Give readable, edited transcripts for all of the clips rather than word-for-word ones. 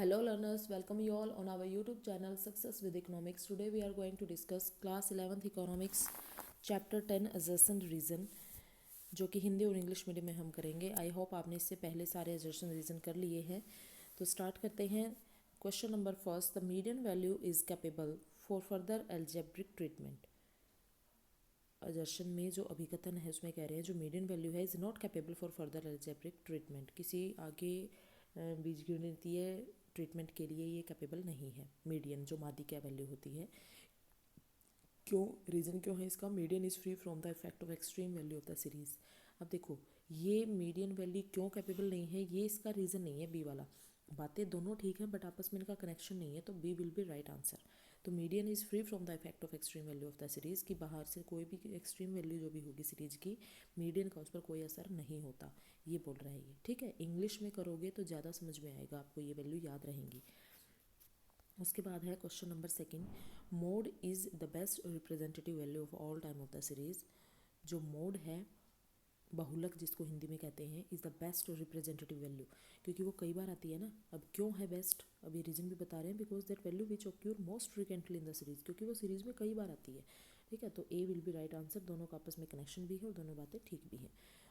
Hello learners, welcome you all on our YouTube channel Success with Economics. Today we are going to discuss class 11th Economics chapter 10 Assertion Reason, जो कि हिंदी और English medium में हम करेंगे. I hope आपने इससे पहले सारे assertion रीजन कर लिए हैं. तो स्टार्ट करते हैं. Question number first, the median value is capable for further algebraic treatment. Assertion में जो अभिकथन है उसमें कह रहे हैं जो मीडियन वैल्यू है is not capable for further algebraic treatment. किसी आगे बीजगणितीय ट्रीटमेंट के लिए ये कैपेबल नहीं है. मीडियन जो मादी क्या वैल्यू होती है, क्यों, रीज़न क्यों है इसका? Median is free from the effect of extreme value of the series. अब देखो, ये मीडियन वैल्यू क्यों कैपेबल नहीं है, ये इसका रीज़न नहीं है. बी वाला, बातें दोनों ठीक हैं बट आपस में इनका कनेक्शन नहीं है, तो B will be right answer. तो median is free from the effect of extreme value of the series, की बाहर से कोई भी एक्सट्रीम वैल्यू जो भी होगी सीरीज की, मीडियन का उस पर कोई असर नहीं होता, ये बोल रहा है ये. ठीक है, इंग्लिश में करोगे तो ज़्यादा समझ में आएगा, आपको ये वैल्यू याद रहेंगी. उसके बाद है question number second, mode is the best representative value of all time of the series. जो मोड है, बहुलक जिसको हिंदी में कहते हैं, is the best representative value, क्योंकि वो कई बार आती है ना. अब क्यों है बेस्ट, अभी रीज़न भी बता रहे हैं. Because that value which occur most frequently in the series, क्योंकि वो सीरीज़ में कई बार आती है. ठीक है, तो ए विल बी राइट आंसर. दोनों का आपस में कनेक्शन भी है और दोनों बातें ठीक भी हैं.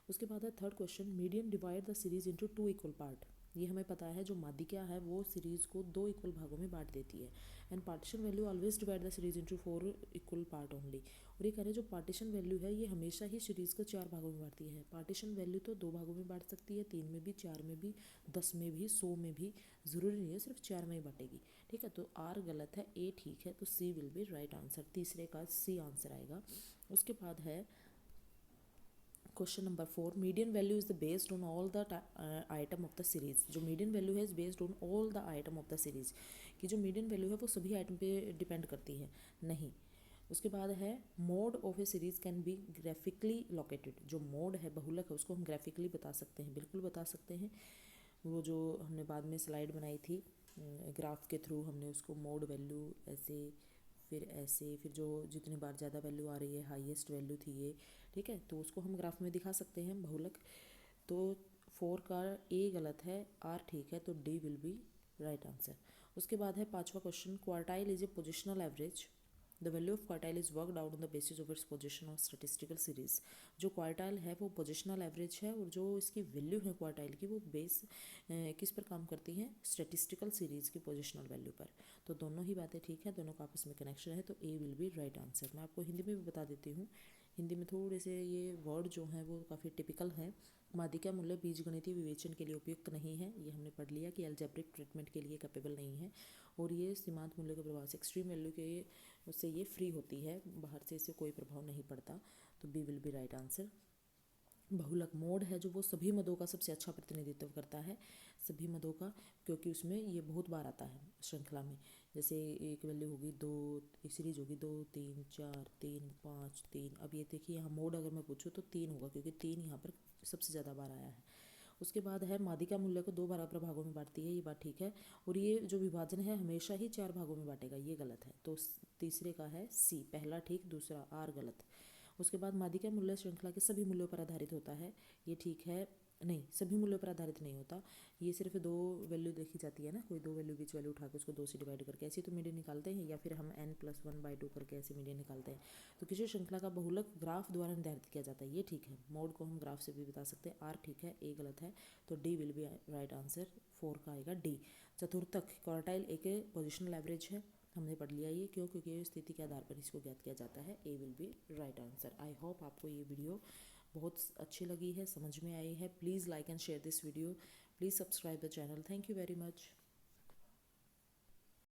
उसके बाद है third question, median divide the series into two equal part. ये हमें पता है जो माध्यिका है वो सीरीज़ को दो इक्वल भागों में बांट देती है. And partition value always divide the series into four equal part only. और ये कह रहे हैं जो पार्टीशन वैल्यू है ये हमेशा ही सीरीज़ को चार भागों में बांटती है. पार्टीशन वैल्यू तो दो भागों में बांट सकती है, तीन में भी, चार में भी, 10 में भी, 100 में भी. ज़रूरी नहीं है सिर्फ चार में ही बांटेगी. ठीक है, तो आर गलत है, ए ठीक है, तो सी विल बी राइट आंसर. तीसरे का सी आंसर आएगा. उसके बाद है question number 4, median value is the based on all the item of the series. जो मीडियन वैल्यू है is based on all the item of the series, कि जो मीडियन वैल्यू है वो सभी आइटम पे डिपेंड करती है, नहीं. उसके बाद है mode of A series can be graphically located. जो मोड है, बहुलक है, उसको हम ग्राफिकली बता सकते हैं, बिल्कुल बता सकते हैं. वो जो हमने बाद में स्लाइड बनाई थी ग्राफ के थ्रू, हमने उसको मोड वैल्यू ऐसे, फिर ऐसे, फिर जो जितनी बार ज़्यादा वैल्यू आ रही है, हाईएस्ट वैल्यू थी ये. ठीक है, तो उसको हम ग्राफ में दिखा सकते हैं बहुलक. तो 4 का ए गलत है, आर ठीक है, तो D will be right answer. उसके बाद है पांचवा question, quartile is a positional average. The value of quartile is worked out on the basis of its position of statistical series. जो क्वार्टाइल है वो पोजिशनल एवरेज है, और जो इसकी वैल्यू है क्वार्टाइल की वो बेस किस पर काम करती हैं? स्टेटिस्टिकल सीरीज़ की पोजिशनल वैल्यू पर. तो दोनों ही बातें ठीक है, दोनों का आपस में कनेक्शन है, तो ए विल बी राइट आंसर. मैं आपको हिंदी में भी बता देती हूँ. हिंदी में थोड़े से ये वर्ड जो हैं वो काफ़ी टिपिकल है. माध्यिका मूल्य बीजगणितीय विवेचन के लिए उपयुक्त नहीं है, ये हमने पढ़ लिया कि एल्जेब्रिक ट्रीटमेंट के लिए कैपेबल नहीं है. और ये सीमांत मूल्य के प्रभाव से, एक्सट्रीम वैल्यू के उससे ये फ्री होती है, बाहर से इसे कोई प्रभाव नहीं पड़ता. तो B will be right answer. बहुलक मोड है जो वो सभी मदों का सबसे अच्छा प्रतिनिधित्व करता है, सभी मदों का, क्योंकि उसमें ये बहुत बार आता है श्रृंखला में. जैसे एक वैल्यू होगी दो, एक सीरीज होगी 2 3 4 3 5 3. अब ये देखिए यहाँ मोड अगर मैं पूछूँ तो 3 होगा, क्योंकि 3 यहाँ पर सबसे ज़्यादा बार आया है. उसके बाद है माध्यिका मूल्य को दो बराबर भागों में बांटती है, ये बात ठीक है. और ये जो विभाजन है हमेशा ही चार भागों में बांटेगा, ये गलत है. तो तीसरे का है सी, पहला ठीक, दूसरा आर गलत. उसके बाद माध्यिका मूल्य श्रृंखला के सभी मूल्यों पर आधारित होता है, ये ठीक है. नहीं, सभी मूल्यों पर आधारित नहीं होता, ये सिर्फ दो वैल्यू देखी जाती है ना, कोई दो वैल्यू बीच वैल्यू उठा के उसको दो से डिवाइड करके ऐसे तो मीडियन निकालते हैं, या फिर हम n+1/2 करके ऐसे मीडियन निकालते हैं. तो किसी श्रृंखला का बहुलक ग्राफ द्वारा निर्धारित किया जाता है, ये ठीक है. मोड को हम ग्राफ से भी बता सकते हैं. आर ठीक है, ए गलत है, तो D will be right answer. 4 का आएगा डी. चतुर्थक, क्वार्टाइल एक पोजिशनल एवरेज है, हमने पढ़ लिया ये, क्यों, क्योंकि स्थिति के आधार पर इसको ज्ञात किया जाता है. A will be right answer. I hope आपको ये वीडियो बहुत अच्छी लगी है, समझ में आई है. Please like and share this video. Please subscribe the channel. Thank you very much.